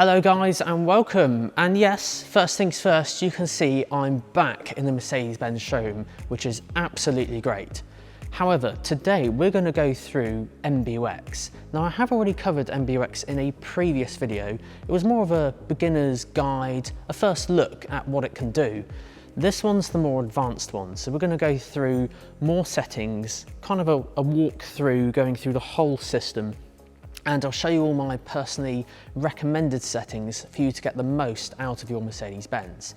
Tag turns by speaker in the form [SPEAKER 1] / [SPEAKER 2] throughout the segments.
[SPEAKER 1] Hello guys and welcome, and yes, first things first, you can see I'm back in the Mercedes-Benz showroom, which is absolutely great. However, today we're going to go through MBUX. Now I have already covered MBUX in a previous video. It was more of a beginner's guide, a first look at what it can do. This one's the more advanced one, so we're going to go through more settings, kind of a walk through, going through the whole system. And I'll show you all my personally recommended settings for you to get the most out of your Mercedes-Benz.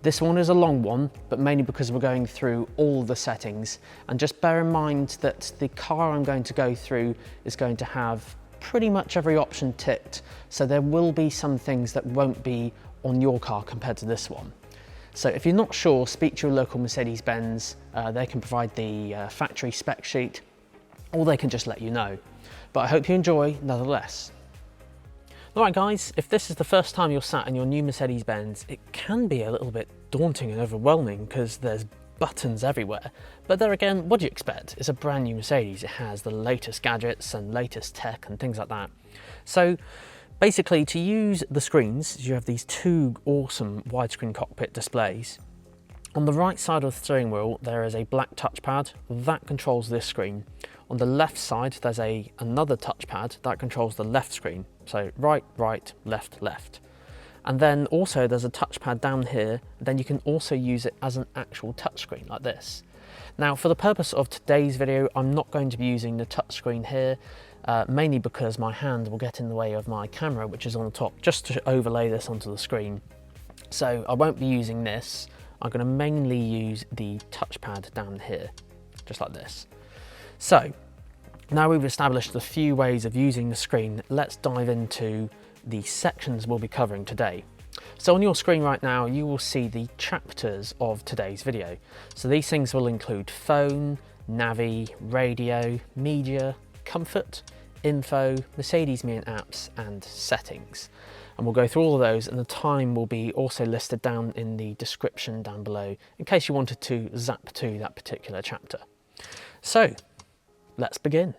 [SPEAKER 1] This one is a long one, but mainly because we're going through all the settings. And just bear in mind that the car I'm going to go through is going to have pretty much every option ticked. So there will be some things that won't be on your car compared to this one. So if you're not sure, speak to your local Mercedes-Benz. They can provide the factory spec sheet, or they can just let you know. But I hope you enjoy nonetheless. Alright guys, if this is the first time you're sat in your new Mercedes-Benz, it can be a little bit daunting and overwhelming because there's buttons everywhere. But there again, what do you expect? It's a brand new Mercedes. It has the latest gadgets and latest tech and things like that. So basically, to use the screens, you have these two awesome widescreen cockpit displays. On the right side of the steering wheel, there is a black touchpad that controls this screen. On the left side, there's another touchpad that controls the left screen. So right, right, left, left. And then also there's a touchpad down here. Then you can also use it as an actual touchscreen like this. Now, for the purpose of today's video, I'm not going to be using the touchscreen here, mainly because my hand will get in the way of my camera, which is on the top, just to overlay this onto the screen. So I won't be using this. I'm going to mainly use the touchpad down here, just like this. So now we've established a few ways of using the screen, let's dive into the sections we'll be covering today. So on your screen right now, you will see the chapters of today's video. So these things will include phone, Navi, radio, media, comfort, info, Mercedes Me and apps, and settings. And we'll go through all of those, and the time will be also listed down in the description down below in case you wanted to zap to that particular chapter. So let's begin.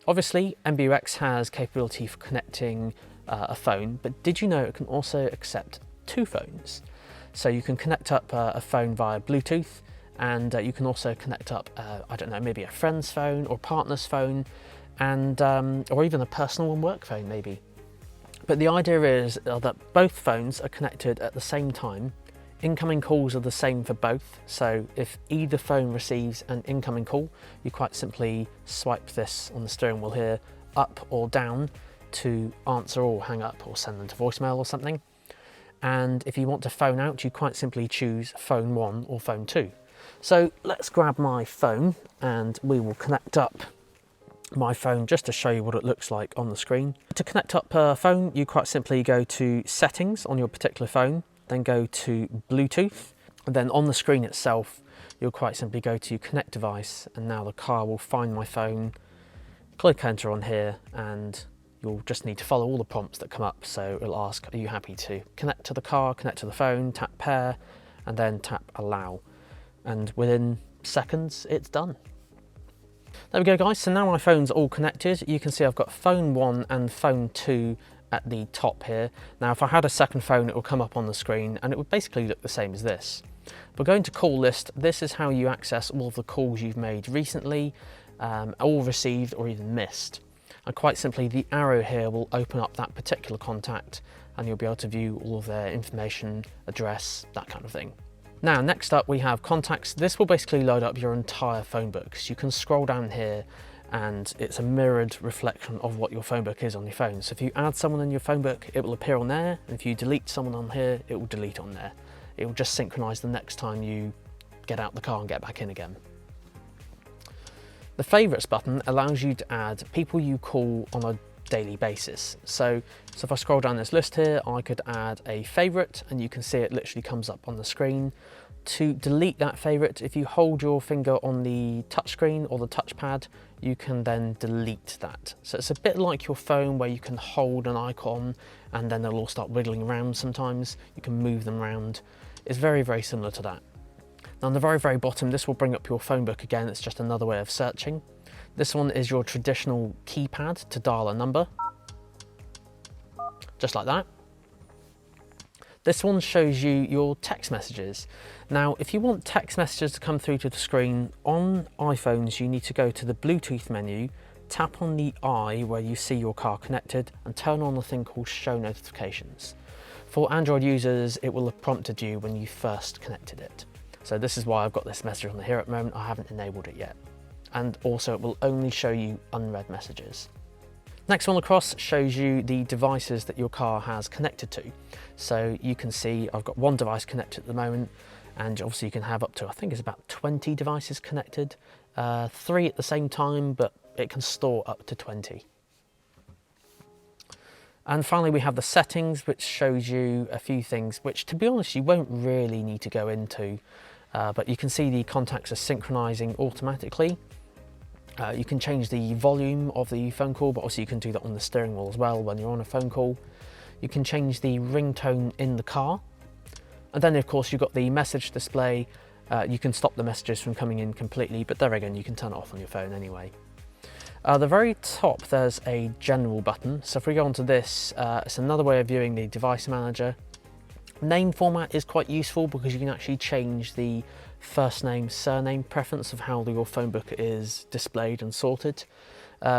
[SPEAKER 1] Obviously, MBUX has capability for connecting a phone, but did you know it can also accept two phones? So you can connect up a phone via Bluetooth, and you can also connect up, I don't know, maybe a friend's phone or partner's phone, and or even a personal and work phone maybe. But the idea is that both phones are connected at the same time. Incoming calls are the same for both, so if either phone receives an incoming call, you quite simply swipe this on the steering wheel here, up or down, to answer or hang up or send them to voicemail or something. And if you want to phone out, you quite simply choose phone 1 or phone 2. So let's grab my phone and we will connect up my phone just to show you what it looks like on the screen. To connect up a phone, you quite simply go to settings on your particular phone, then go to Bluetooth, and then on the screen itself you'll quite simply go to connect device, and now the car will find my phone, click enter on here, and you'll just need to follow all the prompts that come up. So it'll ask, are you happy to connect to the car, connect to the phone, tap pair, and then tap allow, and within seconds it's done. There we go guys, so now my phone's all connected. You can see I've got phone 1 and phone 2 at the top here. Now if I had a second phone, it will come up on the screen and it would basically look the same as this. We're going to call list. This is how you access all of the calls you've made recently, or received or even missed. And quite simply the arrow here will open up that particular contact and you'll be able to view all of their information, address, that kind of thing. Now next up we have contacts. This will basically load up your entire phone book. So you can scroll down here and it's a mirrored reflection of what your phone book is on your phone. So if you add someone in your phone book, it will appear on there, and if you delete someone on here, it will delete on there. It will just synchronize the next time you get out the car and get back in again. The favorites button allows you to add people you call on a daily basis. So if I scroll down this list here, I could add a favorite, and you can see it literally comes up on the screen. To delete that favorite, if you hold your finger on the touchscreen or the touchpad, you can then delete that. So it's a bit like your phone where you can hold an icon and then they'll all start wiggling around sometimes. You can move them around. It's very, very similar to that. Now on the very, very bottom, this will bring up your phone book again. It's just another way of searching. This one is your traditional keypad to dial a number, just like that. This one shows you your text messages. Now, if you want text messages to come through to the screen on iPhones, you need to go to the Bluetooth menu, tap on the eye where you see your car connected, and turn on the thing called Show Notifications. For Android users, it will have prompted you when you first connected it. So this is why I've got this message on here at the moment. I haven't enabled it yet. And also it will only show you unread messages. Next one across shows you the devices that your car has connected to. So you can see I've got one device connected at the moment, and obviously you can have up to, I think it's about 20 devices connected, 3 at the same time, but it can store up to 20. And finally we have the settings, which shows you a few things which, to be honest, you won't really need to go into, but you can see the contacts are synchronizing automatically. You can change the volume of the phone call, but also you can do that on the steering wheel as well when you're on a phone call. You can change the ringtone in the car. And then of course you've got the message display. You can stop the messages from coming in completely, but there again, you can turn it off on your phone anyway. At the very top, there's a general button. So if we go onto this, it's another way of viewing the device manager. Name format is quite useful because you can actually change the first name, surname preference of how your phone book is displayed and sorted.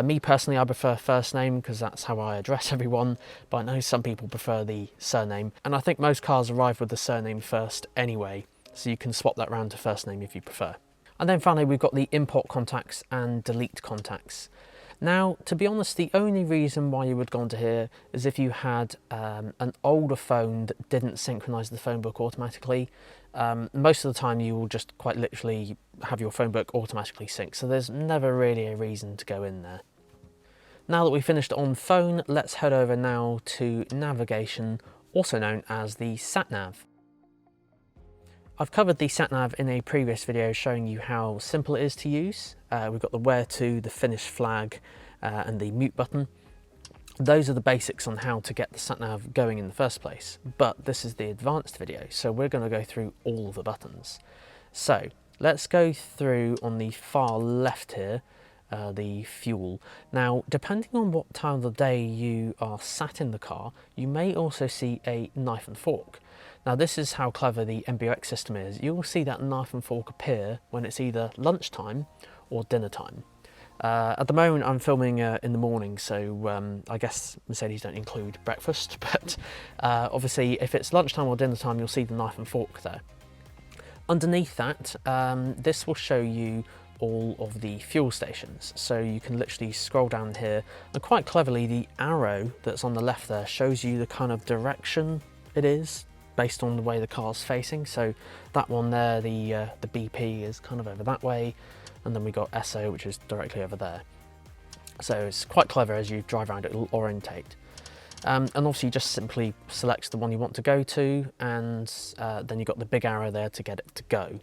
[SPEAKER 1] Me personally, I prefer first name because that's how I address everyone, but I know some people prefer the surname, and I think most cars arrive with the surname first anyway, so you can swap that round to first name if you prefer. And then finally we've got the import contacts and delete contacts. Now, to be honest, the only reason why you would go onto here is if you had an older phone that didn't synchronize the phone book automatically. Most of the time you will just quite literally have your phone book automatically sync, so there's never really a reason to go in there. Now that we've finished on phone, let's head over now to navigation, also known as the sat-nav. I've covered the sat-nav in a previous video showing you how simple it is to use. We've got the where to, the finish flag, and the mute button. Those are the basics on how to get the sat-nav going in the first place, but this is the advanced video, so we're going to go through all of the buttons. So let's go through on the far left here, the fuel. Now, depending on what time of the day you are sat in the car, you may also see a knife and fork. Now, this is how clever the MBUX system is. You will see that knife and fork appear when it's either lunchtime or dinner time. At the moment I'm filming in the morning, so I guess Mercedes don't include breakfast, but obviously if it's lunchtime or dinner time, you'll see the knife and fork there. Underneath that, this will show you all of the fuel stations, so you can literally scroll down here, and quite cleverly the arrow that's on the left there shows you the kind of direction it is based on the way the car's facing. So that one there, the BP is kind of over that way, and then we got SO, which is directly over there. So it's quite clever. As you drive around, it will orientate. And obviously just simply selects the one you want to go to, and then you've got the big arrow there to get it to go.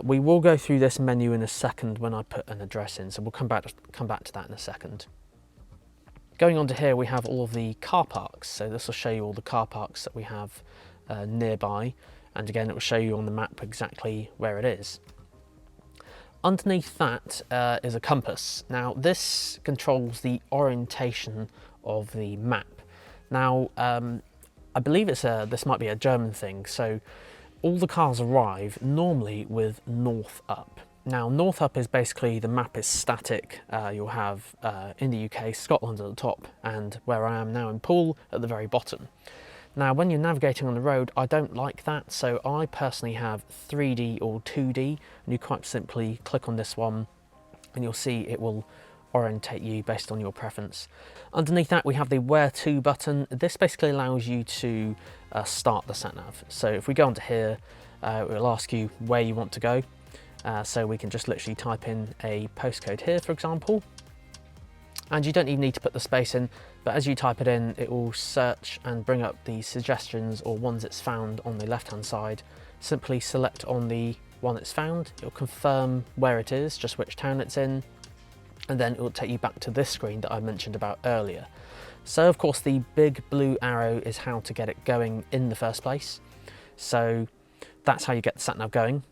[SPEAKER 1] We will go through this menu in a second when I put an address in, so we'll come back to that in a second. Going on to here, we have all of the car parks. So this will show you all the car parks that we have nearby, and again it will show you on the map exactly where it is. Underneath that is a compass. Now this controls the orientation of the map. Now I believe this might be a German thing, so all the cars arrive normally with north up. Now north up is basically the map is static. You'll have in the UK Scotland at the top, and where I am now in Poole at the very bottom. Now when you're navigating on the road, I don't like that, so I personally have 3D or 2D, and you quite simply click on this one and you'll see it will orientate you based on your preference. Underneath that we have the where to button. This basically allows you to start the sat-nav. So if we go onto here, it will ask you where you want to go. So we can just literally type in a postcode here, for example. And you don't even need to put the space in, but as you type it in, it will search and bring up the suggestions or ones it's found on the left-hand side. Simply select on the one it's found, it'll confirm where it is, just which town it's in, and then it will take you back to this screen that I mentioned about earlier. So of course the big blue arrow is how to get it going in the first place. So that's how you get the sat-nav going.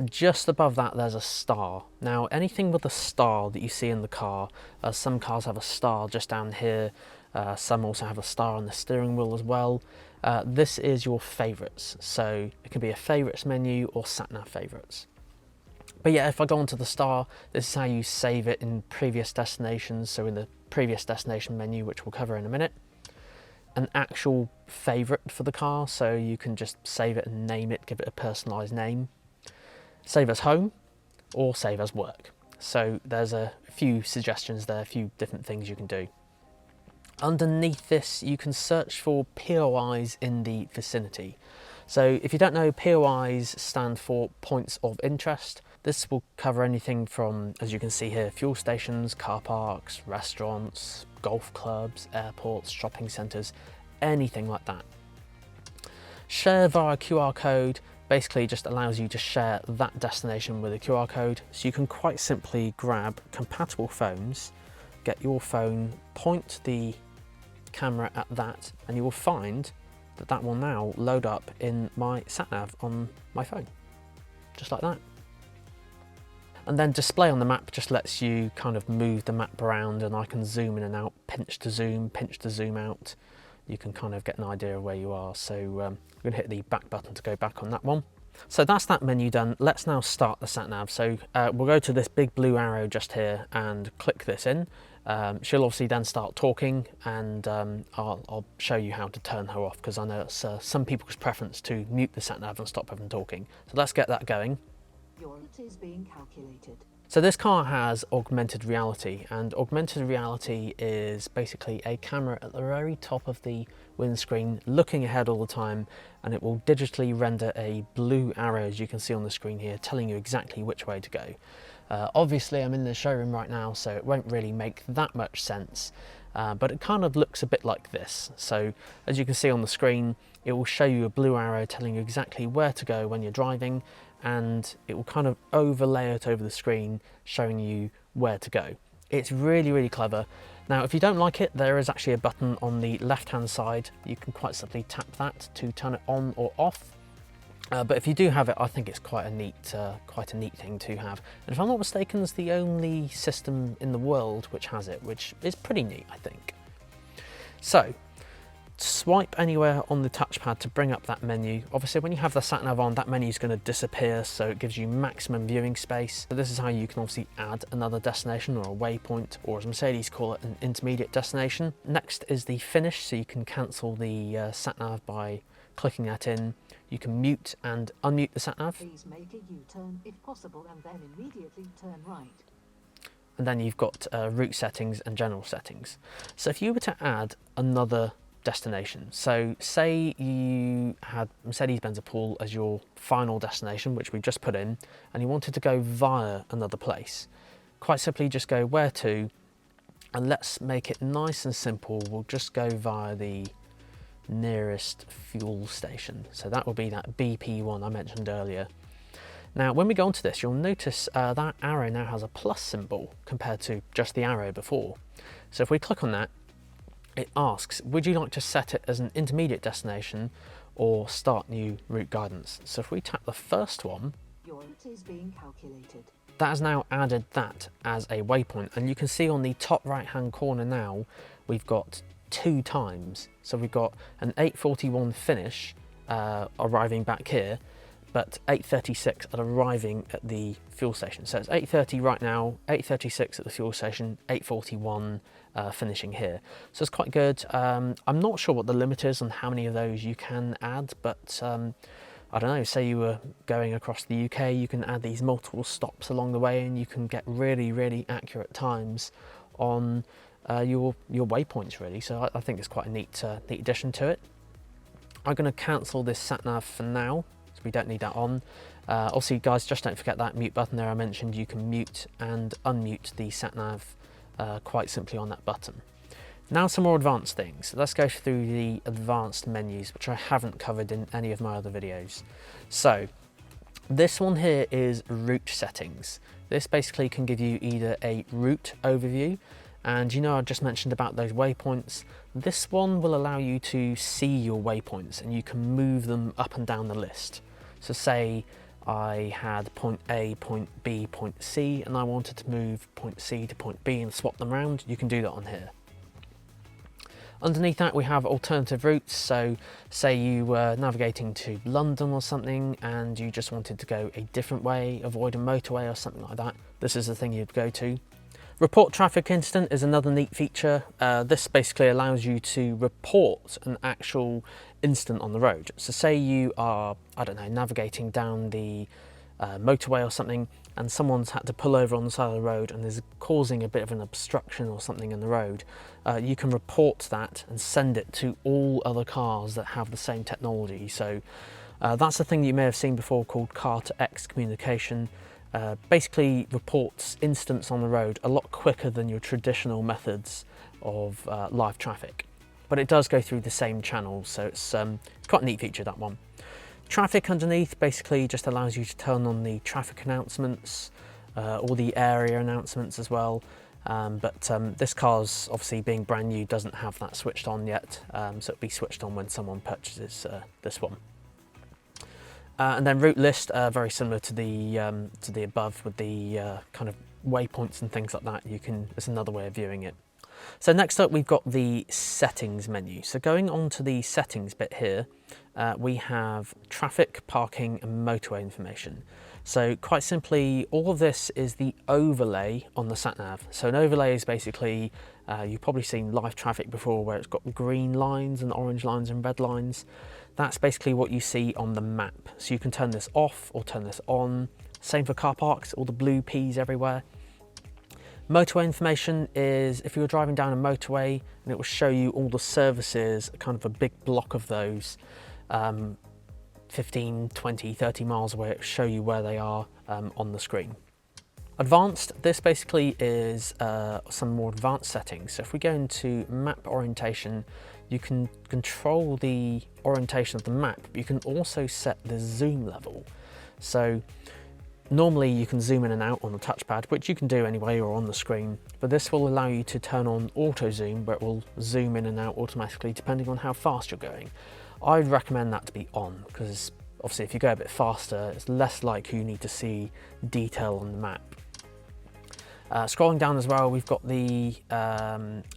[SPEAKER 1] Just above that there's a star. Now anything with a star that you see in the car, some cars have a star just down here, some also have a star on the steering wheel as well. This is your favourites, so it can be a favourites menu or sat-nav favourites. But yeah, if I go onto the star, this is how you save it in previous destinations, so in the previous destination menu, which we'll cover in a minute. An actual favourite for the car, so you can just save it and name it, give it a personalised name. Save as home or save as work. So there's a few suggestions there, a few different things you can do. Underneath this, you can search for POIs in the vicinity. So if you don't know, POIs stand for points of interest. This will cover anything from, as you can see here, fuel stations, car parks, restaurants, golf clubs, airports, shopping centres, anything like that. Share via QR code basically just allows you to share that destination with a QR code. So you can quite simply grab compatible phones, get your phone, point the camera at that, and you will find that that will now load up in my sat-nav on my phone, just like that. And then display on the map just lets you kind of move the map around, and I can zoom in and out, pinch to zoom out. You can kind of get an idea of where you are. So I'm going to hit the back button to go back on that one. So that's that menu done. Let's now start the sat-nav. So we'll go to this big blue arrow just here and click this in. She'll obviously then start talking, and I'll show you how to turn her off, because I know it's some people's preference to mute the sat-nav and stop her from talking. So let's get that going.
[SPEAKER 2] Your route is being calculated.
[SPEAKER 1] So this car has augmented reality, and augmented reality is basically a camera at the very top of the windscreen looking ahead all the time, and it will digitally render a blue arrow, as you can see on the screen here, telling you exactly which way to go. Obviously I'm in the showroom right now, so it won't really make that much sense, but it kind of looks a bit like this. So as you can see on the screen, it will show you a blue arrow telling you exactly where to go when you're driving, and it will kind of overlay it over the screen showing you where to go. It's really, really clever. Now if you don't like it, there is actually a button on the left hand side. You can quite simply tap that to turn it on or off. But if you do have it, I think it's quite a neat thing to have. And if I'm not mistaken, it's the only system in the world which has it, which is pretty neat, I think. So swipe anywhere on the touchpad to bring up that menu. Obviously when you have the sat-nav on, that menu is going to disappear, so it gives you maximum viewing space. So this is how you can obviously add another destination, or a waypoint, or as Mercedes call it, an intermediate destination. Next is the finish, so you can cancel the sat-nav by clicking that in. You can mute and unmute the sat-nav.
[SPEAKER 2] Please make a U-turn if possible, and then immediately turn right.
[SPEAKER 1] And then you've got route settings and general settings. So if you were to add another destination, so say you had Mercedes-Benz Pool as your final destination, which we just put in, and you wanted to go via another place, quite simply just go where to, and let's make it nice and simple. We'll just go via the nearest fuel station. So that will be that BP one I mentioned earlier. Now when we go onto this, you'll notice that arrow now has a plus symbol compared to just the arrow before. So if we click on that, it asks, would you like to set it as an intermediate destination or start new route guidance? So if we tap the first one,
[SPEAKER 2] your route is being calculated.
[SPEAKER 1] That has now added that as a waypoint, and you can see on the top right hand corner now we've got 2 times. So we've got an 8:41 finish arriving back here, but 8:36 at arriving at the fuel station. So it's 8:30 right now, 8:36 at the fuel station, 8:41 finishing here. So it's quite good. I'm not sure what the limit is on how many of those you can add, but I don't know, say you were going across the UK, you can add these multiple stops along the way, and you can get really, really accurate times on your waypoints really. So I think it's quite a neat addition to it. I'm going to cancel this sat-nav for now, so we don't need that on. Also guys, just don't forget that mute button there I mentioned. You can mute and unmute the sat-nav quite simply on that button. Now some more advanced things. Let's go through the advanced menus, which I haven't covered in any of my other videos. So this one here is route settings. This basically can give you either a route overview, and you know I just mentioned about those waypoints. This one will allow you to see your waypoints, and you can move them up and down the list. So say I had point A, point B, point C, and I wanted to move point C to point B and swap them around, you can do that on here. Underneath that we have alternative routes, so say you were navigating to London or something and you just wanted to go a different way, avoid a motorway or something like that, this is the thing you'd go to. Report traffic incident is another neat feature. This basically allows you to report an actual incident on the road. So say you are, I don't know, navigating down the motorway or something, and someone's had to pull over on the side of the road and is causing a bit of an obstruction or something in the road. You can report that and send it to all other cars that have the same technology. So that's a thing you may have seen before called car-to-X communication. Basically reports incidents on the road a lot quicker than your traditional methods of live traffic. But it does go through the same channels, so it's quite a neat feature, that one. Traffic underneath basically just allows you to turn on the traffic announcements, all the area announcements as well. But this car's obviously being brand new doesn't have that switched on yet, so it'll be switched on when someone purchases this one. And then route list, very similar to the above with the kind of waypoints and things like that. It's another way of viewing it. So next up we've got the settings menu. So going on to the settings bit here, we have traffic, parking and motorway information. So quite simply, all of this is the overlay on the sat-nav. So an overlay is basically, you've probably seen live traffic before where it's got green lines and orange lines and red lines. That's basically what you see on the map. So you can turn this off or turn this on. Same for car parks, all the blue P's everywhere. Motorway information is if you were driving down a motorway and it will show you all the services, kind of a big block of those, 15, 20, 30 miles away, it will show you where they are on the screen. Advanced, this basically is some more advanced settings. So if we go into map orientation, you can control the orientation of the map, but you can also set the zoom level. So normally you can zoom in and out on the touchpad, which you can do anyway or on the screen, but this will allow you to turn on auto zoom, where it will zoom in and out automatically depending on how fast you're going. I'd recommend that to be on, because obviously if you go a bit faster, it's less likely you need to see detail on the map. Scrolling down as well, we've got the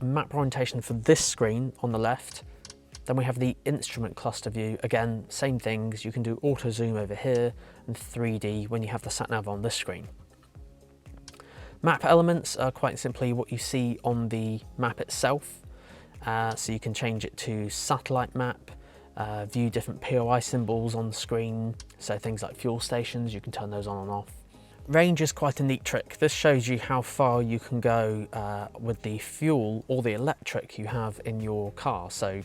[SPEAKER 1] map orientation for this screen on the left. Then we have the instrument cluster view. Again, same things. You can do auto zoom over here and 3D when you have the sat-nav on this screen. Map elements are quite simply what you see on the map itself. So you can change it to satellite map, view different POI symbols on the screen. So things like fuel stations, you can turn those on and off. Range is quite a neat trick. This shows you how far you can go with the fuel or the electric you have in your car. So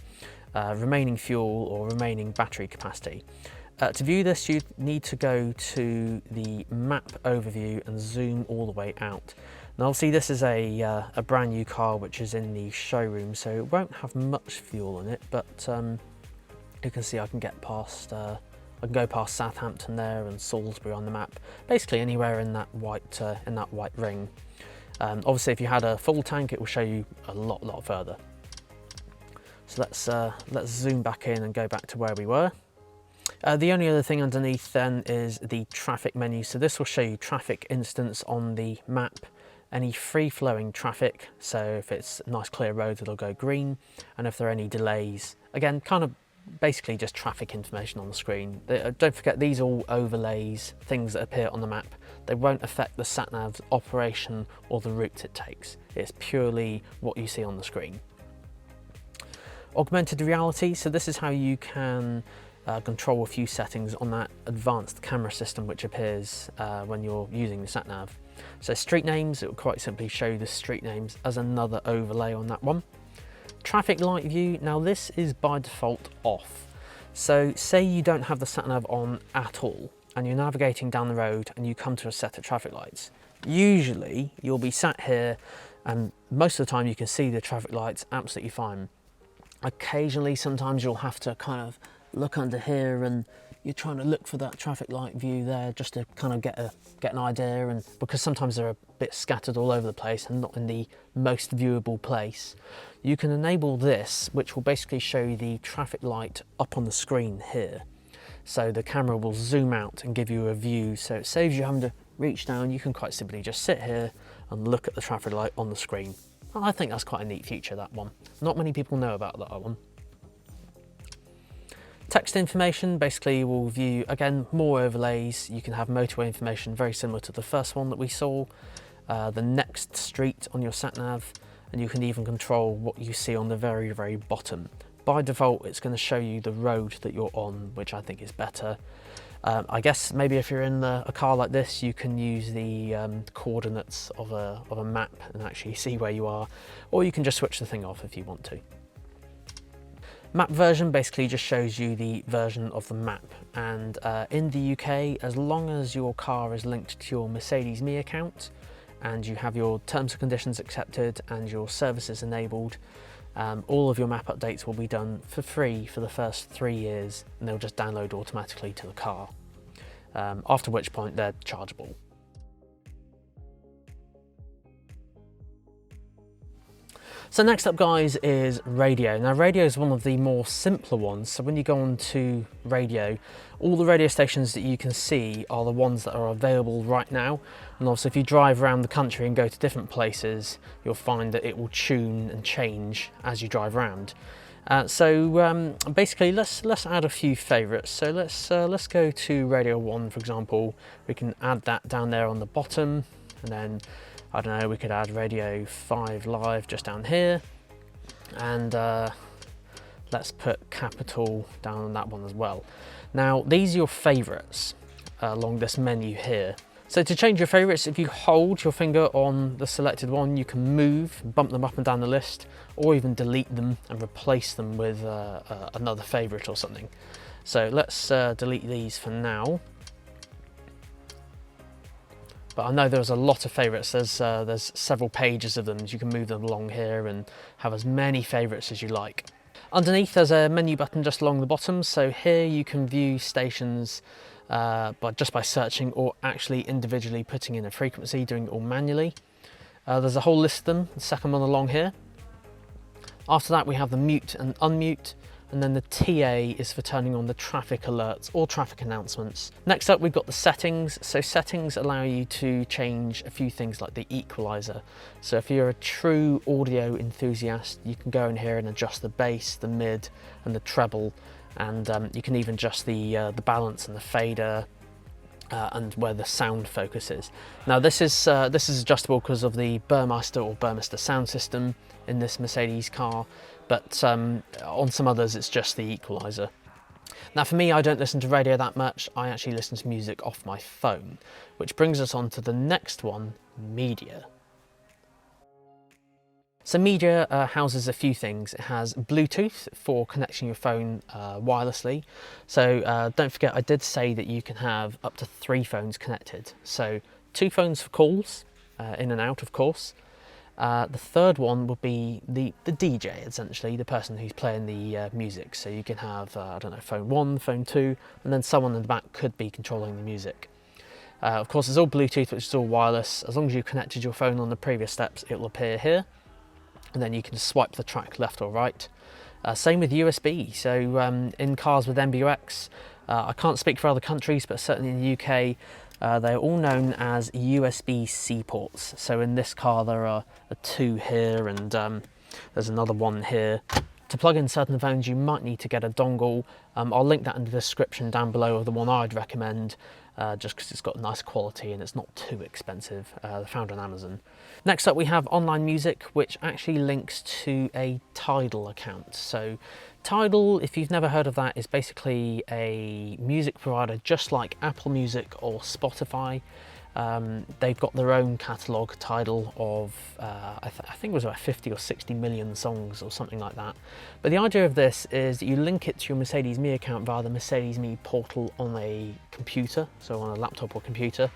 [SPEAKER 1] remaining fuel or remaining battery capacity. To view this, you need to go to the map overview and zoom all the way out. Now obviously this is a brand new car which is in the showroom, so it won't have much fuel in it, but you can see I can get past I can go past Southampton there and Salisbury on the map, basically anywhere in that white ring. Obviously if you had a full tank it will show you a lot further. So let's zoom back in and go back to where we were. The only other thing underneath then is the traffic menu. So this will show you traffic incidents on the map, any free-flowing traffic. So if it's nice clear roads, it'll go green, and if there are any delays, again, kind of basically just traffic information on the screen. Don't forget, these are all overlays, things that appear on the map. They won't affect the sat-nav's operation or the routes it takes. It's purely what you see on the screen. Augmented reality, so this is how you can control a few settings on that advanced camera system which appears when you're using the sat-nav. So street names, it will quite simply show you the street names as another overlay on that one. Traffic light view, now this is by default off. So say you don't have the sat-nav on at all and you're navigating down the road and you come to a set of traffic lights. Usually you'll be sat here and most of the time you can see the traffic lights absolutely fine. Occasionally, sometimes you'll have to kind of look under here and you're trying to look for that traffic light view there just to kind of get an idea, and because sometimes they're a bit scattered all over the place and not in the most viewable place, you can enable this, which will basically show you the traffic light up on the screen here. So the camera will zoom out and give you a view, so it saves you having to reach down. You can quite simply just sit here and look at the traffic light on the screen. I think that's quite a neat feature, that one. Not many people know about that one. Text information, basically will view, again, more overlays. You can have motorway information very similar to the first one that we saw, the next street on your sat nav, and you can even control what you see on the very, very bottom. By default, it's going to show you the road that you're on, which I think is better. I guess maybe if you're in a car like this, you can use the coordinates of a map and actually see where you are, or you can just switch the thing off if you want to. Map version basically just shows you the version of the map, and in the UK, as long as your car is linked to your Mercedes-Me account and you have your terms and conditions accepted and your services enabled, all of your map updates will be done for free for the first 3 years, and they'll just download automatically to the car, after which point they're chargeable. So next up, guys, is radio. Now radio is one of the more simpler ones, so when you go on to radio, all the radio stations that you can see are the ones that are available right now, and also if you drive around the country and go to different places, you'll find that it will tune and change as you drive around. Basically let's add a few favourites. So let's go to Radio 1, for example. We can add that down there on the bottom, and then I don't know, we could add Radio 5 Live just down here, and let's put Capital down on that one as well. Now these are your favourites along this menu here. So to change your favourites, if you hold your finger on the selected one, you can move, bump them up and down the list, or even delete them and replace them with another favourite or something. So let's delete these for now. But I know there's a lot of favourites. There's several pages of them. You can move them along here and have as many favourites as you like. Underneath there's a menu button just along the bottom. So here you can view stations just by searching, or actually individually putting in a frequency, doing it all manually. There's a whole list of them, the second one along here. After that we have the mute and unmute, and then the TA is for turning on the traffic alerts or traffic announcements. Next up we've got the settings. So settings allow you to change a few things like the equalizer. So if you're a true audio enthusiast, you can go in here and adjust the bass, the mid and the treble, and you can even adjust the balance and the fader and where the sound focus is. Now this is adjustable because of the Burmeister or Burmeister sound system in this Mercedes car, but on some others it's just the equalizer. Now for me, I don't listen to radio that much. I actually listen to music off my phone, which brings us on to the next one, media. So media houses a few things. It has Bluetooth for connecting your phone wirelessly. So don't forget, I did say that you can have up to 3 phones connected. So 2 phones for calls, in and out of course. The third one would be the DJ, essentially, the person who's playing the music. So you can have, I don't know, phone 1, phone 2, and then someone in the back could be controlling the music. Of course, it's all Bluetooth, which is all wireless. As long as you connected your phone on the previous steps, it will appear here. And then you can swipe the track left or right. Same with USB. So in cars with MBUX, I can't speak for other countries, but certainly in the UK, they're all known as USB-C ports. So in this car there are 2 here, and there's another one here. To plug in certain phones you might need to get a dongle. I'll link that in the description down below of the one I'd recommend, just because it's got nice quality and it's not too expensive. They're found on Amazon. Next up we have online music, which actually links to a Tidal account. So Tidal, if you've never heard of that, is basically a music provider just like Apple Music or Spotify. They've got their own catalogue, Tidal, of I think it was about 50 or 60 million songs or something like that. But the idea of this is that you link it to your Mercedes-Me account via the Mercedes-Me portal on a computer, so on a laptop or computer,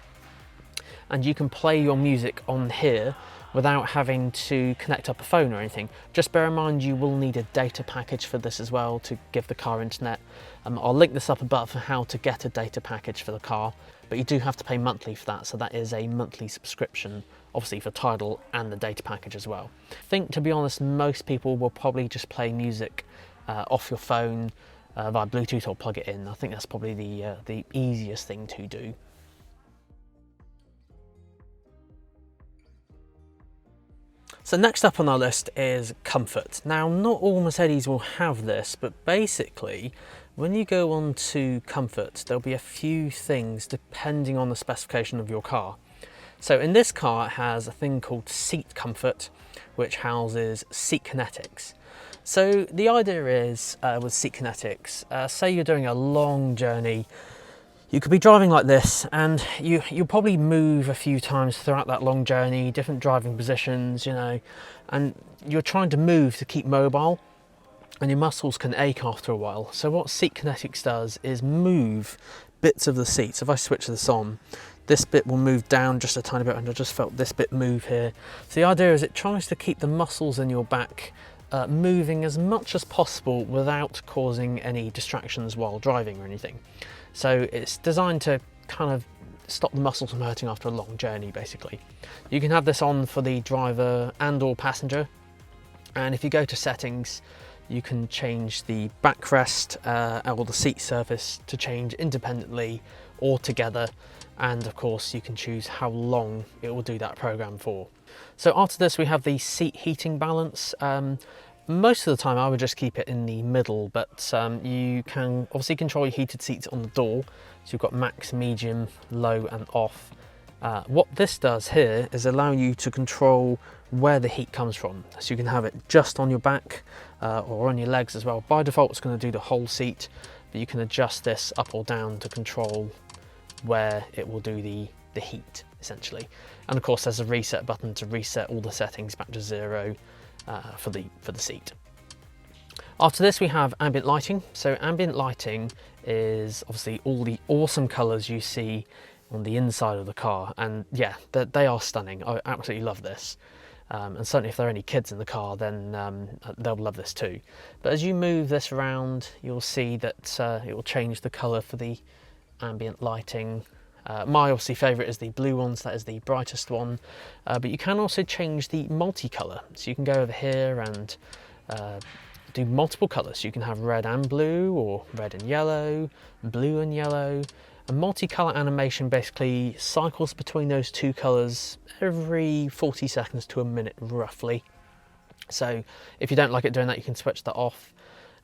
[SPEAKER 1] and you can play your music on here without having to connect up a phone or anything. Just bear in mind you will need a data package for this as well to give the car internet. I'll link this up above for how to get a data package for the car, but you do have to pay monthly for that, so that is a monthly subscription, obviously for Tidal and the data package as well. I think, to be honest, most people will probably just play music off your phone, or even on a laptop or computer. And you can have via Bluetooth or plug it in. I think that's probably the easiest thing to do. So next up on our list is comfort. Now, not all Mercedes will have this, but basically when you go on to comfort, there'll be a few things depending on the specification of your car. So in this car, it has a thing called seat comfort, which houses seat kinetics. So the idea is with seat kinetics, say you're doing a long journey, you could be driving like this, and you'll probably move a few times throughout that long journey, different driving positions, you know, and you're trying to move to keep mobile, and your muscles can ache after a while. So what seat kinetics does is move bits of the seat. So if I switch this on, this bit will move down just a tiny bit, and I just felt this bit move here. So the idea is it tries to keep the muscles in your back moving as much as possible without causing any distractions while driving or anything. So it's designed to kind of stop the muscles from hurting after a long journey, basically. You can have this on for the driver and or passenger, and if you go to settings, you can change the backrest or the seat surface to change independently or together, and of course you can choose how long it will do that program for. So after this we have the seat heating balance. Most of the time I would just keep it in the middle, but you can obviously control your heated seats on the door. So you've got max, medium, low and off. What this does here is allow you to control where the heat comes from. So you can have it just on your back or on your legs as well. By default it's going to do the whole seat, but you can adjust this up or down to control where it will do the heat essentially. And of course there's a reset button to reset all the settings back to 0 for the seat. After this we have ambient lighting. So ambient lighting is obviously all the awesome colours you see on the inside of the car, and yeah, they are stunning. I absolutely love this, and certainly if there are any kids in the car, then they'll love this too. But as you move this around, you'll see that it will change the colour for the ambient lighting. My obviously favourite is the blue one, so that is the brightest one, but you can also change the multicolour. So you can go over here and do multiple colours. You can have red and blue, or red and yellow, blue and yellow. A multicolour animation basically cycles between those two colours every 40 seconds to a minute roughly. So if you don't like it doing that, you can switch that off.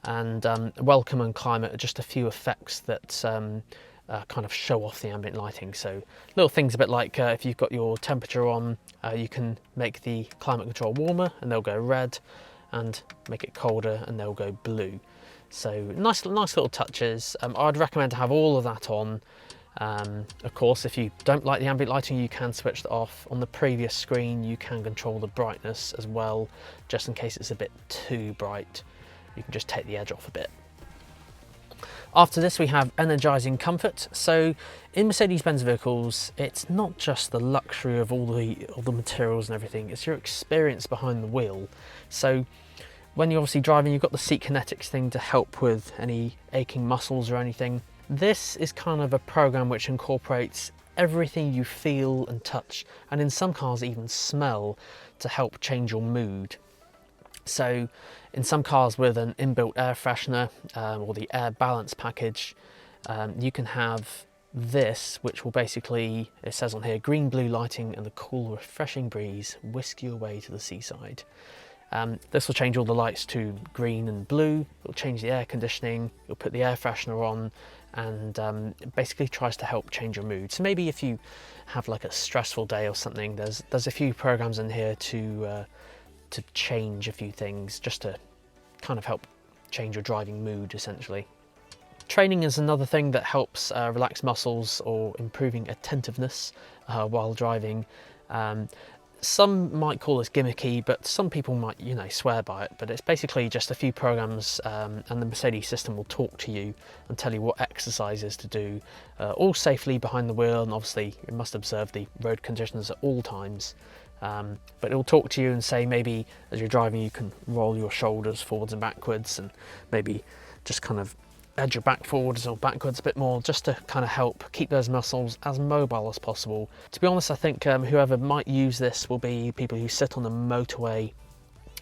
[SPEAKER 1] And welcome and climate are just a few effects that kind of show off the ambient lighting. So little things a bit like if you've got your temperature on, you can make the climate control warmer and they'll go red, and make it colder and they'll go blue. So nice little touches. I'd recommend to have all of that on. Of course, if you don't like the ambient lighting, you can switch that off. On the previous screen, you can control the brightness as well, just in case it's a bit too bright. You can just take the edge off a bit. After this, we have energising comfort. So in Mercedes-Benz vehicles, it's not just the luxury of all the materials and everything, it's your experience behind the wheel. So when you're obviously driving, you've got the seat kinetics thing to help with any aching muscles or anything. This is kind of a program which incorporates everything you feel and touch, and in some cars even smell, to help change your mood. So in some cars with an inbuilt air freshener or the air balance package, you can have this, which will basically, it says on here, green blue lighting and the cool refreshing breeze whisk you away to the seaside. This will change all the lights to green and blue. It'll change the air conditioning, you'll put the air freshener on, and it basically tries to help change your mood. So maybe if you have like a stressful day or something, there's a few programs in here to change a few things, just to kind of help change your driving mood essentially. Training is another thing that helps relax muscles or improving attentiveness while driving. Some might call this gimmicky, but some people might, swear by it. But it's basically just a few programs, and the Mercedes system will talk to you and tell you what exercises to do, all safely behind the wheel, and obviously you must observe the road conditions at all times. But it will talk to you and say, maybe as you're driving you can roll your shoulders forwards and backwards, and maybe just kind of edge your back forwards or backwards a bit more, just to kind of help keep those muscles as mobile as possible. To be honest, I think whoever might use this will be people who sit on the motorway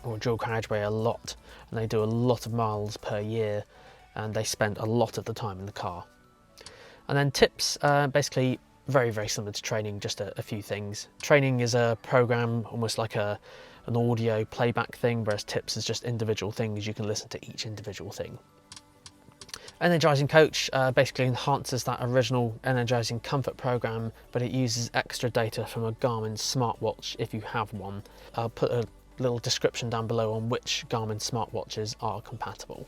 [SPEAKER 1] or dual carriageway a lot, and they do a lot of miles per year, and they spend a lot of the time in the car. And then tips, basically very, very similar to training, just a few things. Training is a program, almost like an audio playback thing, whereas tips is just individual things. You can listen to each individual thing. Energizing Coach basically enhances that original Energizing Comfort program, but it uses extra data from a Garmin smartwatch if you have one. I'll put a little description down below on which Garmin smartwatches are compatible.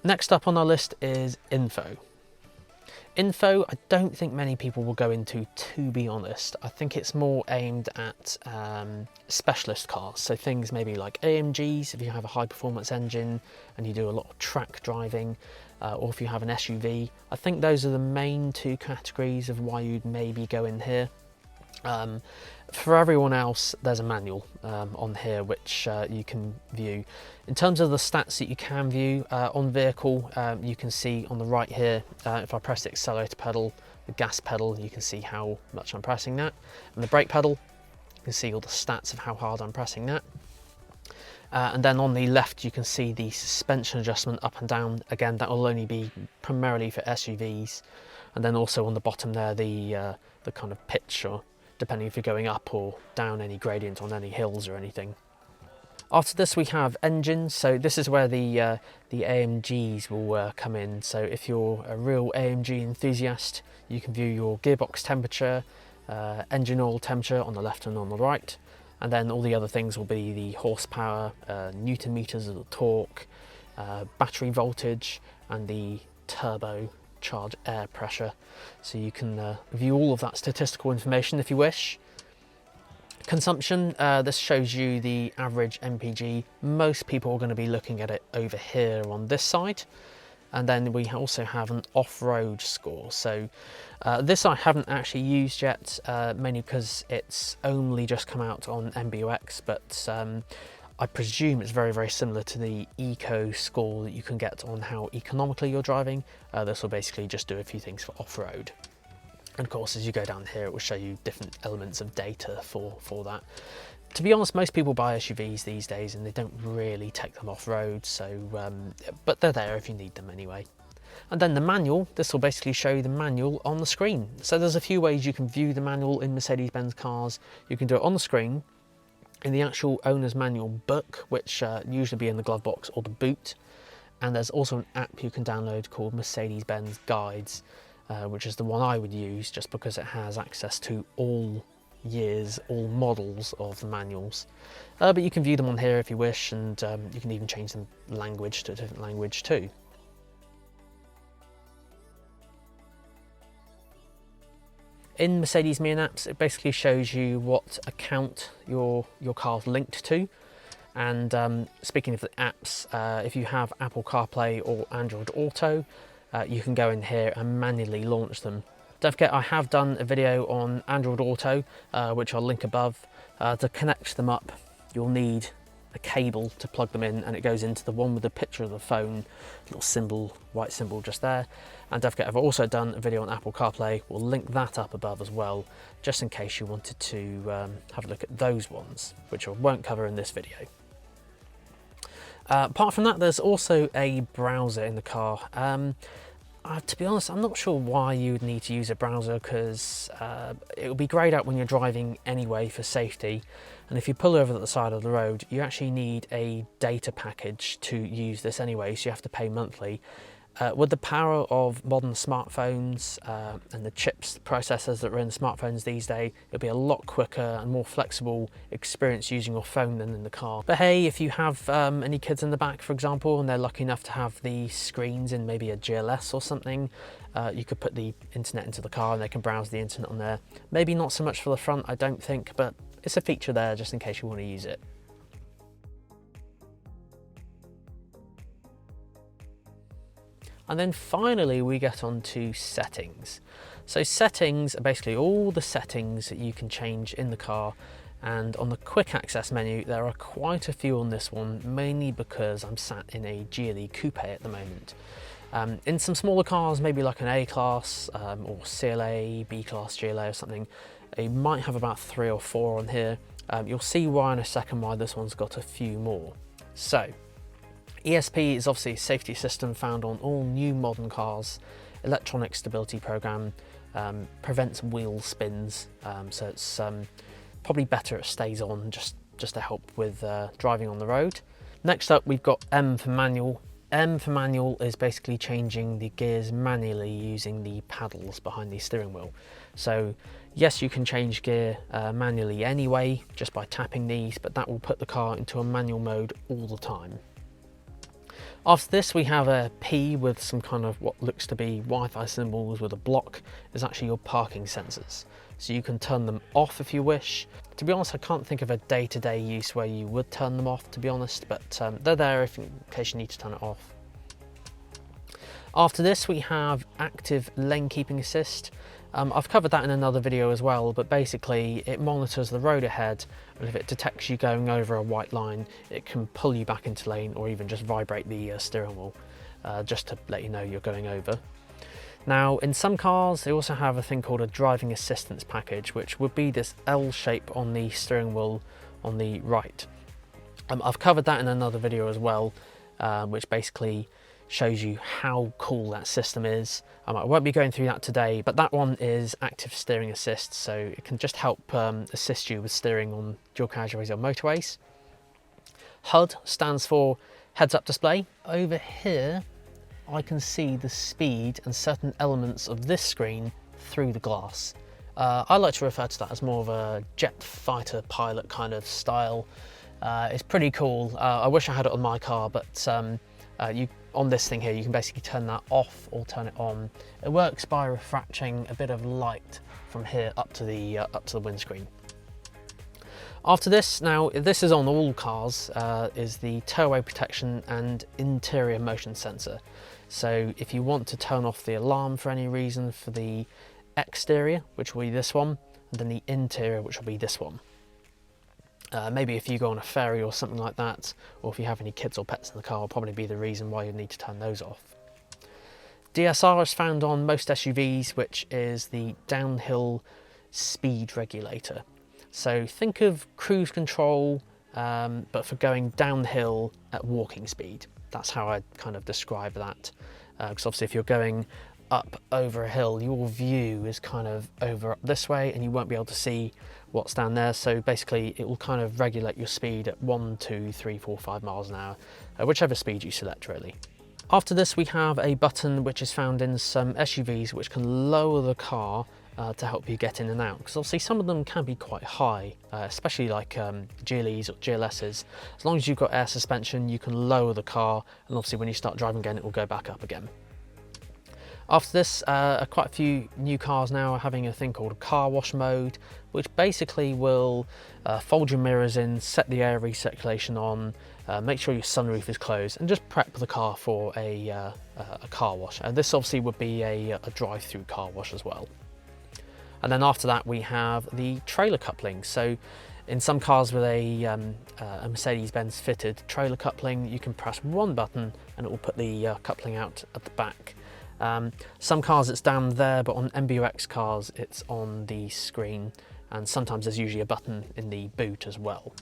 [SPEAKER 1] Next up on our list is Info. Info, I don't think many people will go into, to be honest. I think it's more aimed at specialist cars, so things maybe like AMGs if you have a high performance engine and you do a lot of track driving, or if you have an SUV. I think those are the main two categories of why you'd maybe go in here. For everyone else, there's a manual on here which you can view. In terms of the stats that you can view on vehicle, you can see on the right here, if I press the accelerator pedal, the gas pedal, you can see how much I'm pressing that, and the brake pedal, you can see all the stats of how hard I'm pressing that. And then on the left you can see the suspension adjustment up and down. Again, that will only be primarily for SUVs, and then also on the bottom there the kind of pitch, or depending if you're going up or down any gradient on any hills or anything. After this we have engines, so this is where the AMGs will come in. So if you're a real AMG enthusiast, you can view your gearbox temperature, engine oil temperature on the left and on the right, and then all the other things will be the horsepower, newton meters of the torque, battery voltage, and the turbo charge air pressure. So you can view all of that statistical information if you wish. Consumption, this shows you the average MPG. Most people are going to be looking at it over here on this side. And then we also have an off-road score. So this I haven't actually used yet, mainly because it's only just come out on MBUX, but I presume it's very, very similar to the eco score that you can get on how economically you're driving. This will basically just do a few things for off-road. And of course, as you go down here, it will show you different elements of data for that. To be honest, most people buy SUVs these days and they don't really take them off-road, so but they're there if you need them anyway. And then the manual, this will basically show you the manual on the screen. So there's a few ways you can view the manual in Mercedes-Benz cars. You can do it on the screen, in the actual owner's manual book, which usually be in the glove box or the boot. And there's also an app you can download called Mercedes-Benz Guides, which is the one I would use just because it has access to all years, all models of the manuals. But you can view them on here if you wish, and you can even change the language to a different language too. In Mercedes Me and Apps, it basically shows you what account your car's linked to. And speaking of the apps, if you have Apple CarPlay or Android Auto, you can go in here and manually launch them. Don't forget, I have done a video on Android Auto, which I'll link above. To connect them up, you'll need a cable to plug them in, and it goes into the one with the picture of the phone, little symbol, white symbol just there. And don't forget, I've also done a video on Apple CarPlay. We'll link that up above as well, just in case you wanted to have a look at those ones, which I won't cover in this video. Apart from that, there's also a browser in the car. To be honest, I'm not sure why you would need to use a browser, because it will be greyed out when you're driving anyway for safety. And if you pull over at the side of the road, you actually need a data package to use this anyway, so you have to pay monthly. With the power of modern smartphones and the chips, processors that are in smartphones these days, it'll be a lot quicker and more flexible experience using your phone than in the car. But hey, if you have any kids in the back, for example, and they're lucky enough to have the screens in maybe a GLS or something, you could put the internet into the car and they can browse the internet on there. Maybe not so much for the front, I don't think, but it's a feature there just in case you want to use it. And then finally we get on to settings. So settings are basically all the settings that you can change in the car, and on the quick access menu there are quite a few on this one, mainly because I'm sat in a GLE coupe at the moment. In some smaller cars, maybe like an A-Class or CLA, B-Class GLA or something, You might have about 3 or 4 on here. You'll see why in a second why this one's got a few more. So, ESP is obviously a safety system found on all new modern cars. Electronic stability program, prevents wheel spins, so it's probably better it stays on just to help with driving on the road. Next up, we've got M for manual. M for manual is basically changing the gears manually using the paddles behind the steering wheel. So yes, you can change gear manually anyway, just by tapping these, but that will put the car into a manual mode all the time. After this, we have a P with some kind of what looks to be Wi-Fi symbols with a block. Is actually your parking sensors. So you can turn them off if you wish. To be honest, I can't think of a day-to-day use where you would turn them off, to be honest, but they're there in case you need to turn it off. After this, we have active lane keeping assist. I've covered that in another video as well, but basically it monitors the road ahead, and if it detects you going over a white line, it can pull you back into lane or even just vibrate the steering wheel just to let you know you're going over. Now, in some cars, they also have a thing called a driving assistance package, which would be this L shape on the steering wheel on the right. I've covered that in another video as well, which basically shows you how cool that system is. I won't be going through that today, but that one is active steering assist, so it can just help assist you with steering on dual carriageways or motorways. HUD stands for heads-up display. Over here, I can see the speed and certain elements of this screen through the glass. I like to refer to that as more of a jet fighter pilot kind of style. It's pretty cool. I wish I had it on my car, but on this thing here, you can basically turn that off or turn it on. It works by refracting a bit of light from here up to the windscreen. After this, now this is on all cars, is the tow-away protection and interior motion sensor. So if you want to turn off the alarm for any reason for the exterior, which will be this one, and then the interior, which will be this one. Maybe if you go on a ferry or something like that, or if you have any kids or pets in the car, will probably be the reason why you need to turn those off. DSR is found on most SUVs, which is the downhill speed regulator. So think of cruise control, but for going downhill at walking speed. That's how I kind of describe that. Because obviously if you're going up over a hill, your view is kind of over up this way and you won't be able to see what's down there. So basically it will kind of regulate your speed at 1, 2, 3, 4, 5 miles an hour, whichever speed you select really. After this, we have a button which is found in some SUVs which can lower the car to help you get in and out, because obviously some of them can be quite high, especially like GLEs or GLSs. As long as you've got air suspension, you can lower the car, and obviously when you start driving again, it will go back up again. After this, quite a few new cars now are having a thing called a car wash mode, which basically will fold your mirrors in, set the air recirculation on, make sure your sunroof is closed, and just prep the car for a car wash. And this obviously would be a drive-through car wash as well. And then after that, we have the trailer coupling. So in some cars with a Mercedes-Benz fitted trailer coupling, you can press one button and it will put the coupling out at the back. Some cars it's down there, but on MBUX cars it's on the screen, and sometimes there's usually a button in the boot as well.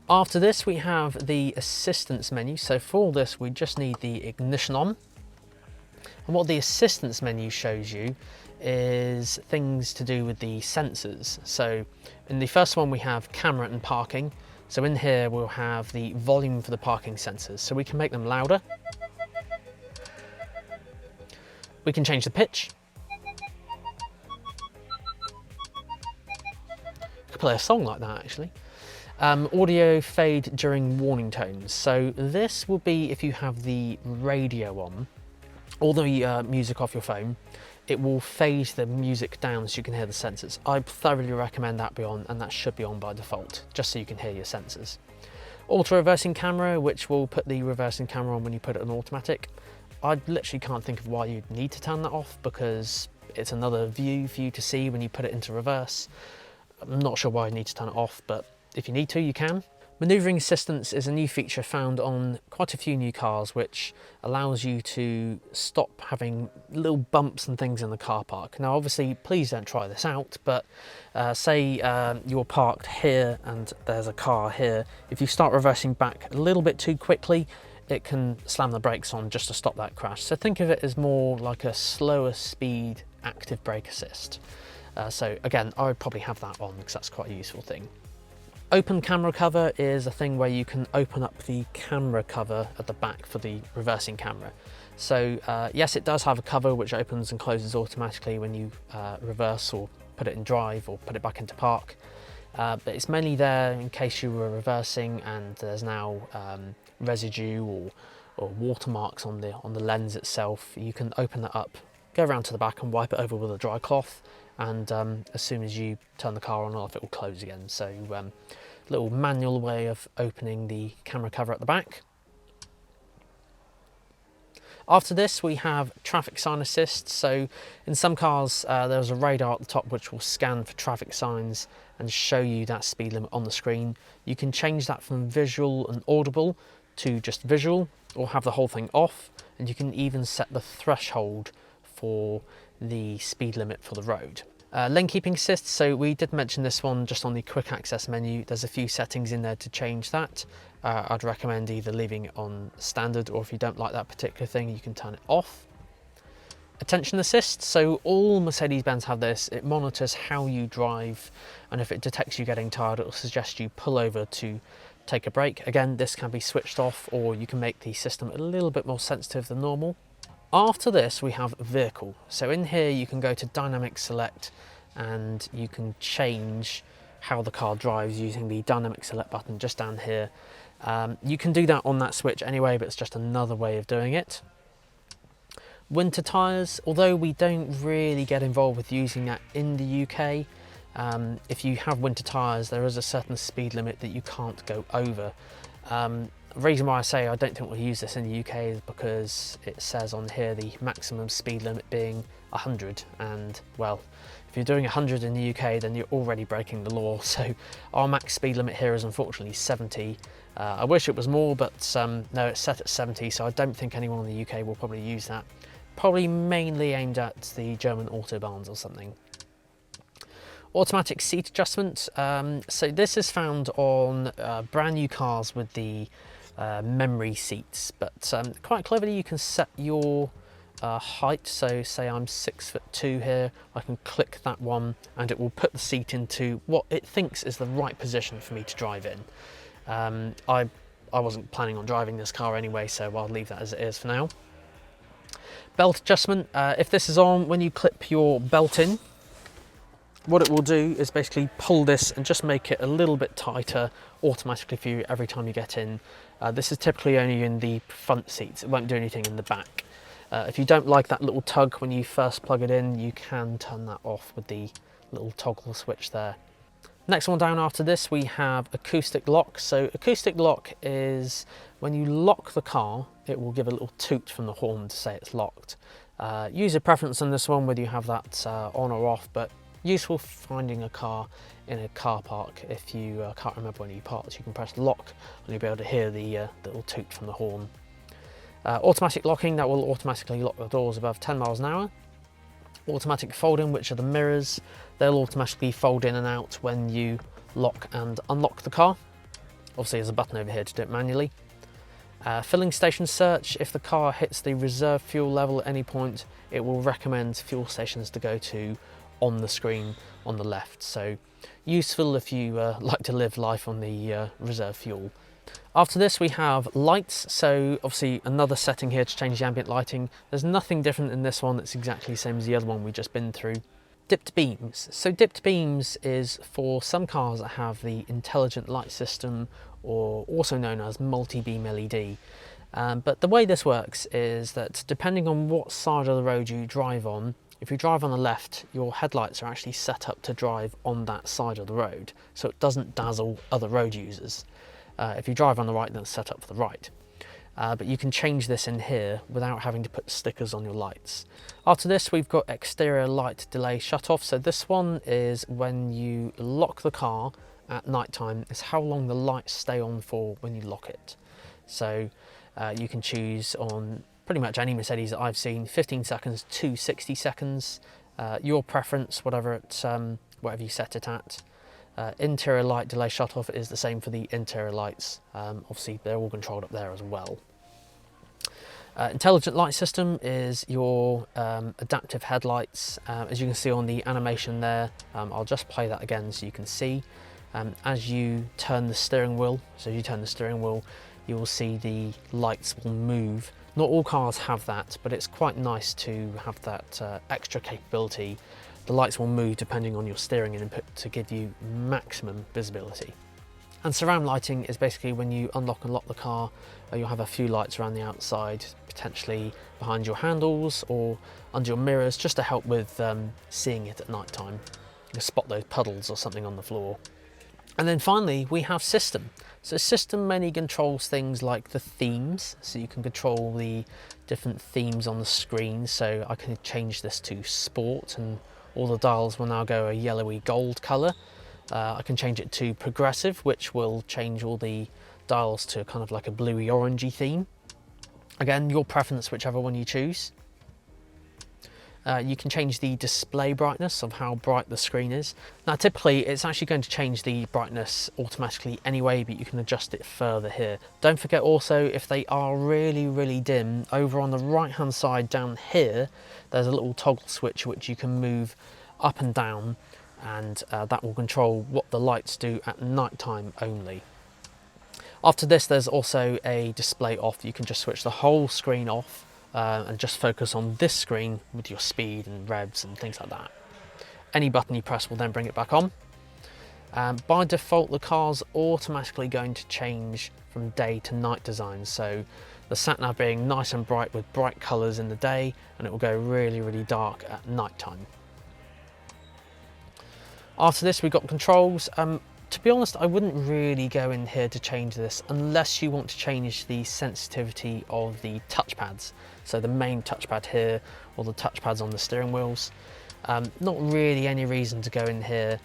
[SPEAKER 1] After this, we have the assistance menu. So for all this, we just need the ignition on. And what the assistance menu shows you is things to do with the sensors. So in the first one, we have camera and parking. So in here, we'll have the volume for the parking sensors. So we can make them louder. We can change the pitch. I could play a song like that actually. Audio fade during warning tones. So this will be if you have the radio on or the music off your phone, it will fade the music down so you can hear the sensors. I thoroughly recommend that be on, and that should be on by default, just so you can hear your sensors. Auto reversing camera, which will put the reversing camera on when you put it on automatic. I literally can't think of why you'd need to turn that off, because it's another view for you to see when you put it into reverse. I'm not sure why you need to turn it off, but if you need to, you can. Manoeuvring assistance is a new feature found on quite a few new cars, which allows you to stop having little bumps and things in the car park. Now obviously please don't try this out, but say you're parked here and there's a car here. If you start reversing back a little bit too quickly, it can slam the brakes on just to stop that crash. So think of it as more like a slower speed active brake assist. So again, I would probably have that on because that's quite a useful thing. Open camera cover is a thing where you can open up the camera cover at the back for the reversing camera. So yes, it does have a cover which opens and closes automatically when you reverse or put it in drive or put it back into park. But it's mainly there in case you were reversing and there's now residue or watermarks on the lens itself. You can open that up, go around to the back and wipe it over with a dry cloth, and as soon as you turn the car on or off, it will close again. So little manual way of opening the camera cover at the back. After this we have traffic sign assist. So in some cars there's a radar at the top which will scan for traffic signs and show you that speed limit on the screen. You can change that from visual and audible to just visual, or have the whole thing off, and you can even set the threshold for the speed limit for the road. Lane keeping assist, so we did mention this one just on the quick access menu. There's a few settings in there to change that. I'd recommend either leaving it on standard, or if you don't like that particular thing, you can turn it off. Attention assist, so all Mercedes-Benz have this. It monitors how you drive, and if it detects you getting tired, it will suggest you pull over to take a break. Again, this can be switched off, or you can make the system a little bit more sensitive than normal. After this we have vehicle. So in here you can go to dynamic select and you can change how the car drives using the dynamic select button just down here. You can do that on that switch anyway, but it's just another way of doing it. Winter tyres, although we don't really get involved with using that in the UK, if you have winter tyres there is a certain speed limit that you can't go over. The reason why I say I don't think we'll use this in the UK is because it says on here the maximum speed limit being 100, and well, if you're doing 100 in the UK then you're already breaking the law. So our max speed limit here is unfortunately 70. I wish it was more, but no, it's set at 70, so I don't think anyone in the UK will probably use that. Probably mainly aimed at the German autobahns or something. Automatic seat adjustment, so this is found on brand new cars with the memory seats, but quite cleverly you can set your height. So say I'm 6'2" here, I can click that one and it will put the seat into what it thinks is the right position for me to drive in. I wasn't planning on driving this car anyway, so I'll leave that as it is for now. Belt adjustment, if this is on, when you clip your belt in, what it will do is basically pull this and just make it a little bit tighter automatically for you every time you get in. This is typically only in the front seats, it won't do anything in the back. If you don't like that little tug when you first plug it in, you can turn that off with the little toggle switch there. Next one down after this we have acoustic lock. So acoustic lock is when you lock the car, it will give a little toot from the horn to say it's locked. User preference on this one, whether you have that on or off, but useful for finding a car in a car park. If you can't remember when you parked, you can press lock and you'll be able to hear the little toot from the horn. Automatic locking, that will automatically lock the doors above 10 miles an hour. Automatic folding, which are the mirrors, they'll automatically fold in and out when you lock and unlock the car. Obviously there's a button over here to do it manually. Filling station search, if the car hits the reserve fuel level at any point, it will recommend fuel stations to go to on the screen on the left. So useful if you like to live life on the reserve fuel. After this we have lights, so obviously another setting here to change the ambient lighting. There's nothing different in this one, that's exactly the same as the other one we've just been through. Dipped beams. So dipped beams is for some cars that have the intelligent light system, or also known as multi-beam LED. But the way this works is that depending on what side of the road you drive on, if you drive on the left, your headlights are actually set up to drive on that side of the road, so it doesn't dazzle other road users. If you drive on the right, then it's set up for the right. But you can change this in here without having to put stickers on your lights. After this, we've got exterior light delay shut off. So this one is when you lock the car at night time is how long the lights stay on for when you lock it. So you can choose on pretty much any Mercedes that I've seen, 15 seconds to 60 seconds, your preference, whatever you set it at. Interior light delay shut-off is the same for the interior lights. Obviously they're all controlled up there as well. Intelligent light system is your adaptive headlights. As you can see on the animation there, I'll just play that again so you can see. As you turn the steering wheel, you will see the lights will move. Not all cars have that, but it's quite nice to have that extra capability. The lights will move depending on your steering input to give you maximum visibility. And surround lighting is basically when you unlock and lock the car, you'll have a few lights around the outside, potentially behind your handles or under your mirrors, just to help with seeing it at night time. You can spot those puddles or something on the floor. And then finally, we have system. So system mainly controls things like the themes. So you can control the different themes on the screen. So I can change this to sport and all the dials will now go a yellowy gold colour. I can change it to progressive, which will change all the dials to kind of like a bluey orangey theme. Again, your preference, whichever one you choose. You can change the display brightness of how bright the screen is. Now typically it's actually going to change the brightness automatically anyway, but you can adjust it further here. Don't forget also, if they are really dim, over on the right hand side down here there's a little toggle switch which you can move up and down, and that will control what the lights do at night time only. After this there's also a display off. You can just switch the whole screen off and just focus on this screen with your speed and revs and things like that. Any button you press will then bring it back on. By default the car's automatically going to change from day to night design, so the sat-nav being nice and bright with bright colours in the day, and it will go really dark at night time. After this we've got controls. To be honest, I wouldn't really go in here to change this unless you want to change the sensitivity of the touchpads. So the main touchpad here or the touchpads on the steering wheels. Not really any reason to go in here.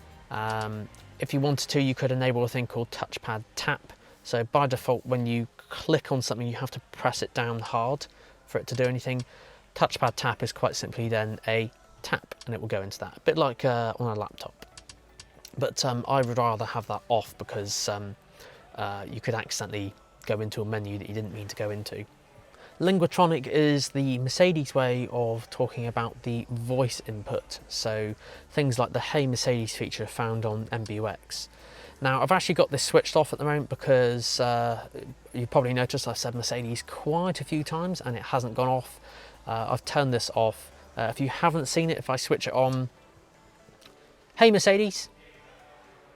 [SPEAKER 1] If you wanted to, you could enable a thing called touchpad tap. So by default, when you click on something, you have to press it down hard for it to do anything. Touchpad tap is quite simply then a tap and it will go into that, a bit like on a laptop. But I would rather have that off because you could accidentally go into a menu that you didn't mean to go into. Linguatronic is the Mercedes way of talking about the voice input. So things like the Hey Mercedes feature found on MBUX. Now I've actually got this switched off at the moment because you probably noticed I've said Mercedes quite a few times and it hasn't gone off. I've turned this off. If you haven't seen it, if I switch it on, Hey Mercedes,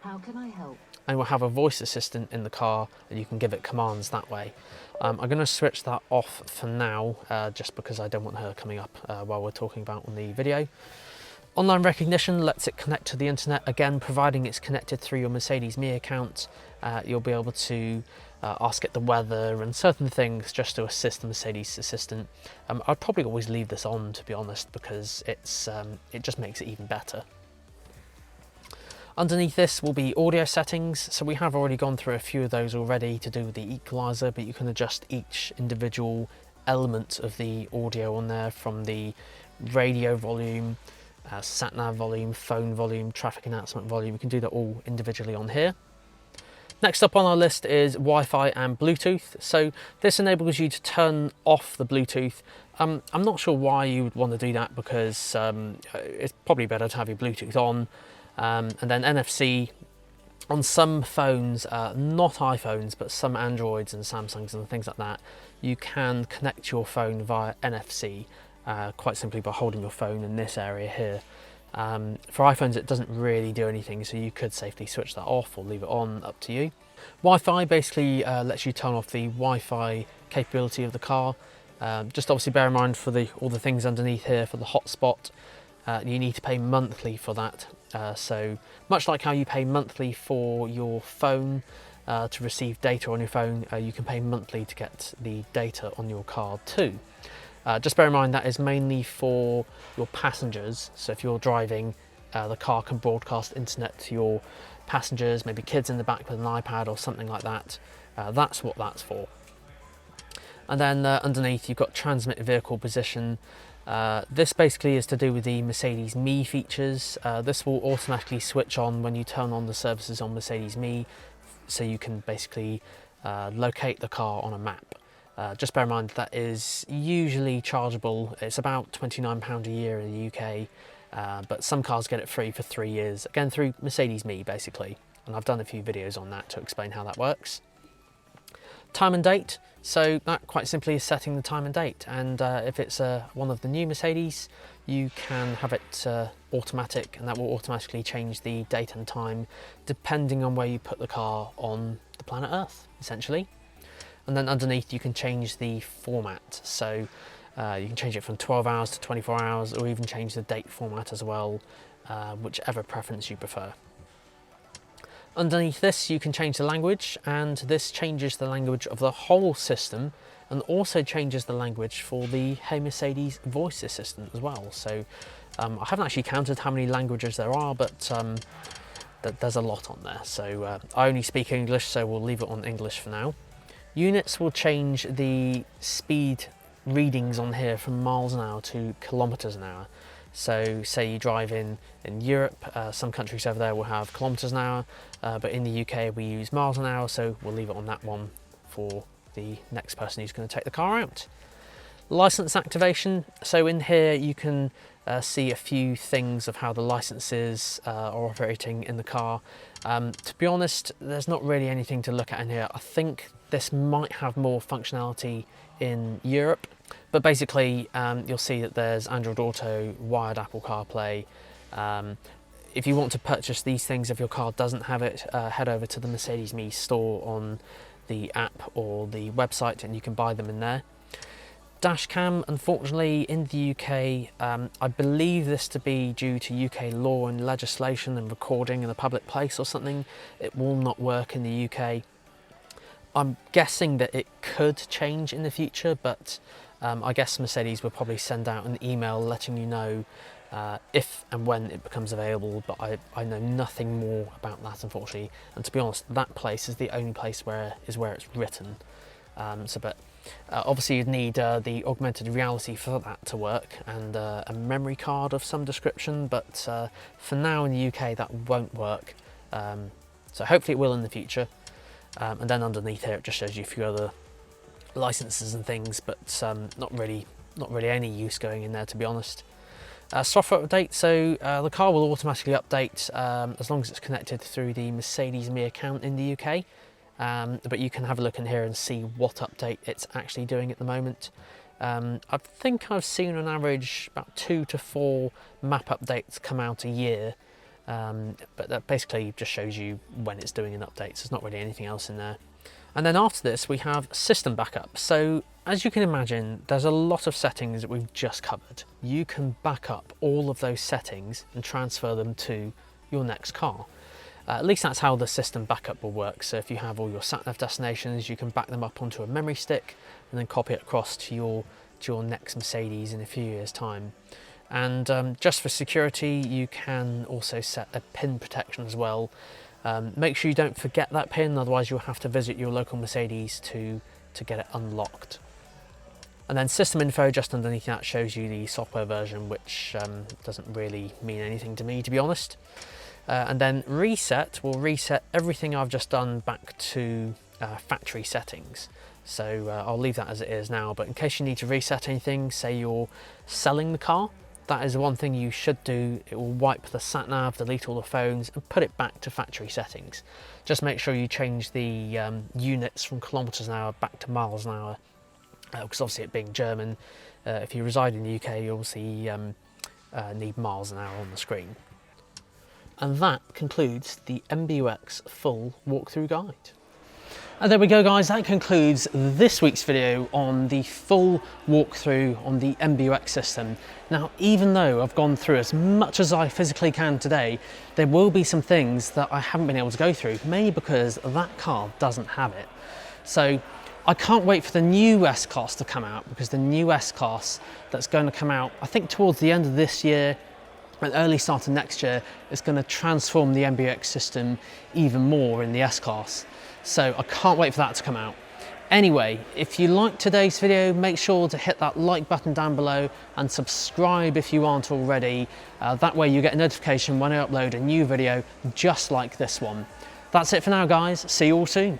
[SPEAKER 2] How can I help?
[SPEAKER 1] and we'll have a voice assistant in the car and you can give it commands that way. I'm going to switch that off for now just because I don't want her coming up while we're talking about on the video. Online recognition lets it connect to the internet. Again, providing it's connected through your Mercedes Me account, you'll be able to ask it the weather and certain things just to assist the Mercedes assistant. I'd probably always leave this on, to be honest, because it just makes it even better. Underneath this will be audio settings. So we have already gone through a few of those already to do with the equalizer, but you can adjust each individual element of the audio on there, from the radio volume, sat-nav volume, phone volume, traffic announcement volume. You can do that all individually on here. Next up on our list is Wi-Fi and Bluetooth. So this enables you to turn off the Bluetooth. I'm not sure why you would want to do that, because it's probably better to have your Bluetooth on. And then NFC on some phones, not iPhones, but some Androids and Samsungs and things like that, you can connect your phone via NFC quite simply by holding your phone in this area here. For iPhones it doesn't really do anything, so you could safely switch that off or leave it on, up to you. Wi-Fi basically lets you turn off the Wi-Fi capability of the car. Just obviously bear in mind for all the things underneath here for the hotspot, you need to pay monthly for that. So much like how you pay monthly for your phone to receive data on your phone, you can pay monthly to get the data on your car too. Just bear in mind that is mainly for your passengers. So if you're driving the car can broadcast internet to your passengers, maybe kids in the back with an iPad or something like that. That's what that's for. And then underneath you've got transmit vehicle position. This basically is to do with the Mercedes Me features. This will automatically switch on when you turn on the services on Mercedes Me, so you can basically locate the car on a map. Just bear in mind that is usually chargeable. It's about £29 a year in the UK, but some cars get it free for 3 years, again through Mercedes Me basically, and I've done a few videos on that to explain how that works. Time and date, so that quite simply is setting the time and date, and if it's one of the new Mercedes, you can have it automatic, and that will automatically change the date and time depending on where you put the car on the planet Earth, essentially. And then underneath you can change the format, so you can change it from 12 hours to 24 hours, or even change the date format as well, whichever preference you prefer. Underneath this you can change the language, and this changes the language of the whole system, and also changes the language for the Hey Mercedes voice assistant as well. So I haven't actually counted how many languages there are, but there's a lot on there. So I only speak English, so we'll leave it on English for now. Units will change the speed readings on here from miles an hour to kilometers an hour. So say you drive in Europe, some countries over there will have kilometers an hour, but in the UK we use miles an hour, so we'll leave it on that one for the next person who's going to take the car out. License activation, so in here you can see a few things of how the licenses are operating in the car. To be honest, there's not really anything to look at in here. I think this might have more functionality in Europe, but basically you'll see that there's Android Auto, wired Apple CarPlay. If you want to purchase these things, if your car doesn't have it, head over to the Mercedes Me store on the app or the website and you can buy them in there. Dash cam, unfortunately in the UK, I believe this to be due to UK law and legislation and recording in a public place or something, it will not work in the UK. I'm guessing that it could change in the future, but I guess Mercedes will probably send out an email letting you know if and when it becomes available, but I know nothing more about that, unfortunately. And to be honest, that place is the only place where it's written. Obviously you'd need the augmented reality for that to work, and a memory card of some description, but for now in the UK that won't work. So hopefully it will in the future. And then underneath here it just shows you a few other licenses and things, but not really any use going in there, to be honest. Software update, so the car will automatically update as long as it's connected through the Mercedes Me account in the UK. But you can have a look in here and see what update it's actually doing at the moment. I think I've seen on average about 2 to 4 map updates come out a year, but that basically just shows you when it's doing an update, so there's not really anything else in there. And then after this we have system backup. So as you can imagine, there's a lot of settings that we've just covered. You can back up all of those settings and transfer them to your next car. At least that's how the system backup will work. So if you have all your sat-nav destinations, you can back them up onto a memory stick and then copy it across to your next Mercedes in a few years' time. And just for security, you can also set a PIN protection as well. Make sure you don't forget that PIN, otherwise you'll have to visit your local Mercedes to get it unlocked. And then system info just underneath that shows you the software version, which doesn't really mean anything to me, to be honest. And then reset will reset everything I've just done back to factory settings. So I'll leave that as it is now, but in case you need to reset anything, say you're selling the car, that is one thing you should do. It will wipe the sat-nav, delete all the phones and put it back to factory settings. Just make sure you change the units from kilometers an hour back to miles an hour, because obviously it being German, if you reside in the UK you obviously need miles an hour on the screen. And that concludes the MBUX full walkthrough guide. And there we go guys, that concludes this week's video on the full walkthrough on the MBUX system. Now, even though I've gone through as much as I physically can today, there will be some things that I haven't been able to go through, mainly because that car doesn't have it. So I can't wait for the new S-Class to come out, because the new S-Class that's going to come out, I think towards the end of this year, At early start of next year, it's going to transform the MBUX system even more in the S-Class. So I can't wait for that to come out. Anyway, if you liked today's video, make sure to hit that like button down below and subscribe if you aren't already. That way you get a notification when I upload a new video just like this one. That's it for now, guys. See you all soon.